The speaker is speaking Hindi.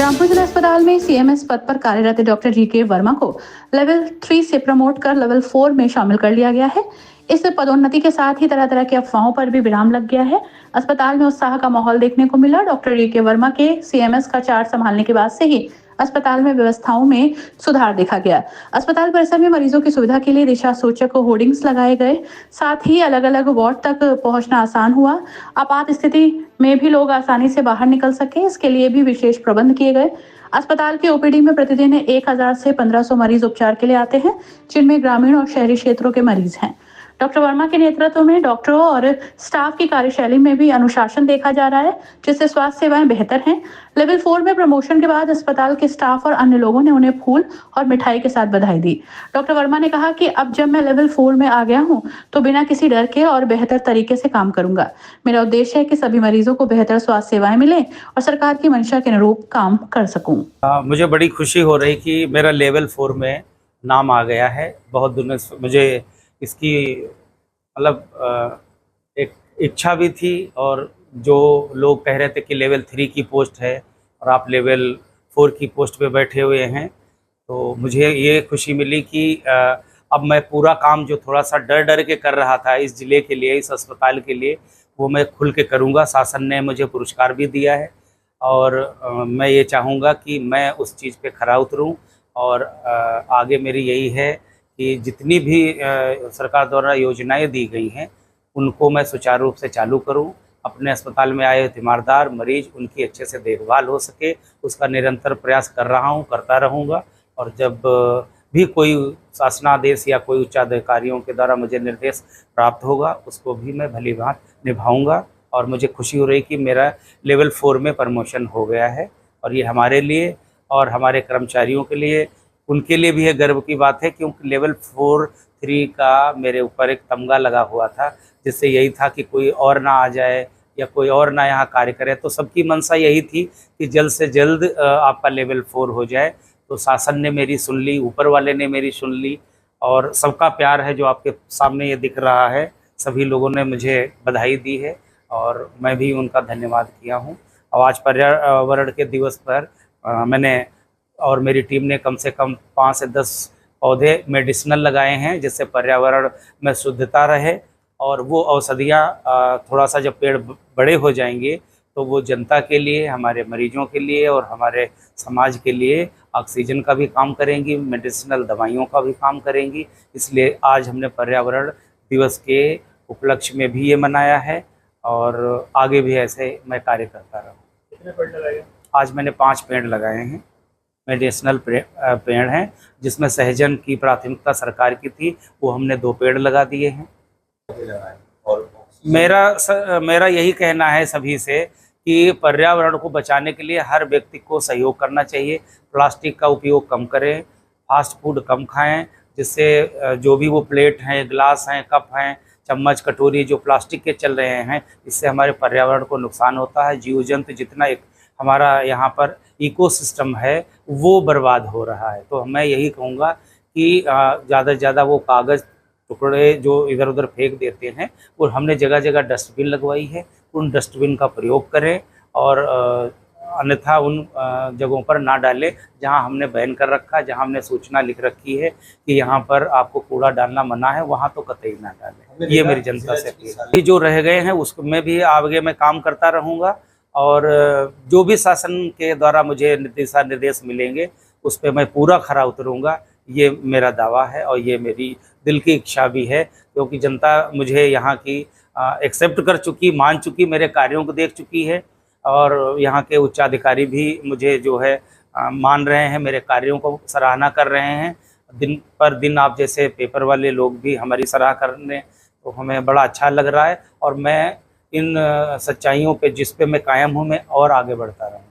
रामपुर जिला अस्पताल में सीएमएस पद पर कार्यरत डॉक्टर जीके वर्मा को लेवल 3 से प्रमोट कर लेवल 4 में शामिल कर लिया गया है। इस पदोन्नति के साथ ही तरह तरह की अफवाहों पर भी विराम लग गया है। अस्पताल में उत्साह का माहौल देखने को मिला। डॉक्टर जीके वर्मा के सीएमएस का चार्ज संभालने के बाद से ही अस्पताल में व्यवस्थाओं में सुधार देखा गया। अस्पताल परिसर में मरीजों की सुविधा के लिए दिशा सूचक होर्डिंग्स लगाए गए, साथ ही अलग अलग वार्ड तक पहुंचना आसान हुआ। आपात स्थिति में भी लोग आसानी से बाहर निकल सके, इसके लिए भी विशेष प्रबंध किए गए। अस्पताल के ओपीडी में प्रतिदिन 1000 से 1500 मरीज उपचार के लिए आते हैं, जिनमें ग्रामीण और शहरी क्षेत्रों के मरीज हैं। डॉक्टर वर्मा के नेतृत्व में डॉक्टरों और स्टाफ की कार्यशैली में भी अनुशासन देखा जा रहा है, जिससे स्वास्थ्य सेवाएं बेहतर हैं। लेवल 4 में प्रमोशन के बाद अस्पताल के स्टाफ और अन्य लोगों ने उन्हें फूल और मिठाई के साथ बधाई दी। डॉक्टर वर्मा ने कहा कि अब जब मैं लेवल 4 में आ गया हूं, तो बिना किसी डर के और बेहतर तरीके से काम करूंगा। मेरा उद्देश्य है कि सभी मरीजों को बेहतर स्वास्थ्य सेवाएं मिले और सरकार की मंशा के अनुरूप काम कर सकूं। मुझे बड़ी खुशी हो रही कि मेरा लेवल 4 में नाम आ गया है। बहुत दिनों से मुझे इसकी मतलब एक इच्छा भी थी, और जो लोग कह रहे थे कि लेवल 3 की पोस्ट है और आप लेवल 4 की पोस्ट पे बैठे हुए हैं, तो मुझे ये खुशी मिली कि अब मैं पूरा काम जो थोड़ा सा डर डर के कर रहा था इस ज़िले के लिए, इस अस्पताल के लिए, वो मैं खुल के करूँगा। शासन ने मुझे पुरस्कार भी दिया है और मैं ये चाहूँगा कि मैं उस चीज़ पे खरा उतरूँ। और आगे मेरी यही है कि जितनी भी सरकार द्वारा योजनाएं दी गई हैं उनको मैं सुचारू रूप से चालू करूं। अपने अस्पताल में आए तीमारदार मरीज, उनकी अच्छे से देखभाल हो सके, उसका निरंतर प्रयास कर रहा हूं, करता रहूंगा। और जब भी कोई शासनादेश या कोई उच्चाधिकारियों के द्वारा मुझे निर्देश प्राप्त होगा, उसको भी मैं भली भांति निभाऊंगा। और मुझे खुशी हो रही कि मेरा लेवल 4 में प्रमोशन हो गया है, और ये हमारे लिए और हमारे कर्मचारियों के लिए, उनके लिए भी ये गर्व की बात है, क्योंकि लेवल 4-3 का मेरे ऊपर एक तमगा लगा हुआ था, जिससे यही था कि कोई और ना आ जाए या कोई और ना यहाँ कार्य करे। तो सबकी मंशा यही थी कि जल्द से जल्द आपका लेवल 4 हो जाए। तो शासन ने मेरी सुन ली, ऊपर वाले ने मेरी सुन ली, और सबका प्यार है जो आपके सामने ये दिख रहा है। सभी लोगों ने मुझे बधाई दी है और मैं भी उनका धन्यवाद किया हूँ। और आज पर्यावरण के दिवस पर मैंने और मेरी टीम ने कम से कम 5 से 10 पौधे मेडिसिनल लगाए हैं, जिससे पर्यावरण में शुद्धता रहे। और वो औषधियाँ थोड़ा सा जब पेड़ बड़े हो जाएंगे तो वो जनता के लिए, हमारे मरीजों के लिए और हमारे समाज के लिए ऑक्सीजन का भी काम करेंगी, मेडिसिनल दवाइयों का भी काम करेंगी। इसलिए आज हमने पर्यावरण दिवस के उपलक्ष्य में भी ये मनाया है, और आगे भी ऐसे मैं कार्य करता रहूँ। कितने पेड़ लगाए? आज मैंने 5 पेड़ लगाए हैं, मेडिसिनल पेड़ हैं, जिसमें सहजन की प्राथमिकता सरकार की थी, वो हमने 2 पेड़ लगा दिए हैं। और मेरा यही कहना है सभी से कि पर्यावरण को बचाने के लिए हर व्यक्ति को सहयोग करना चाहिए। प्लास्टिक का उपयोग कम करें, फास्ट फूड कम खाएं, जिससे जो भी वो प्लेट हैं, ग्लास हैं, कप हैं, चम्मच, कटोरी जो प्लास्टिक के चल रहे हैं, इससे हमारे पर्यावरण को नुकसान होता है। जीव जंतु जितना एक हमारा यहाँ पर इकोसिस्टम है वो बर्बाद हो रहा है। तो मैं यही कहूँगा कि ज़्यादा से ज़्यादा वो कागज़ टुकड़े जो इधर उधर फेंक देते हैं, और हमने जगह जगह डस्टबिन लगवाई है, उन डस्टबिन का प्रयोग करें, और अन्यथा उन जगहों पर ना डालें जहां हमने बैन कर रखा है, जहां हमने सूचना लिख रखी है कि यहां पर आपको कूड़ा डालना मना है, वहां तो कतई ना डालें। ये मेरी जनता से अपील। जो रह गए हैं उसमें भी आगे मैं काम करता रहूँगा, और जो भी शासन के द्वारा मुझे दिशा निर्देश मिलेंगे उस पर मैं पूरा खरा उतरूँगा। ये मेरा दावा है और ये मेरी दिल की इच्छा भी है, क्योंकि जनता मुझे यहाँ की एक्सेप्ट कर चुकी, मान चुकी, मेरे कार्यों को देख चुकी है, और यहाँ के उच्चाधिकारी भी मुझे जो है मान रहे हैं, मेरे कार्यों को सराहना कर रहे हैं। दिन पर दिन आप जैसे पेपर वाले लोग भी हमारी सराह करने, तो हमें बड़ा अच्छा लग रहा है। और मैं इन सच्चाइयों पे जिस पे मैं कायम हूँ, मैं और आगे बढ़ता रहूँ।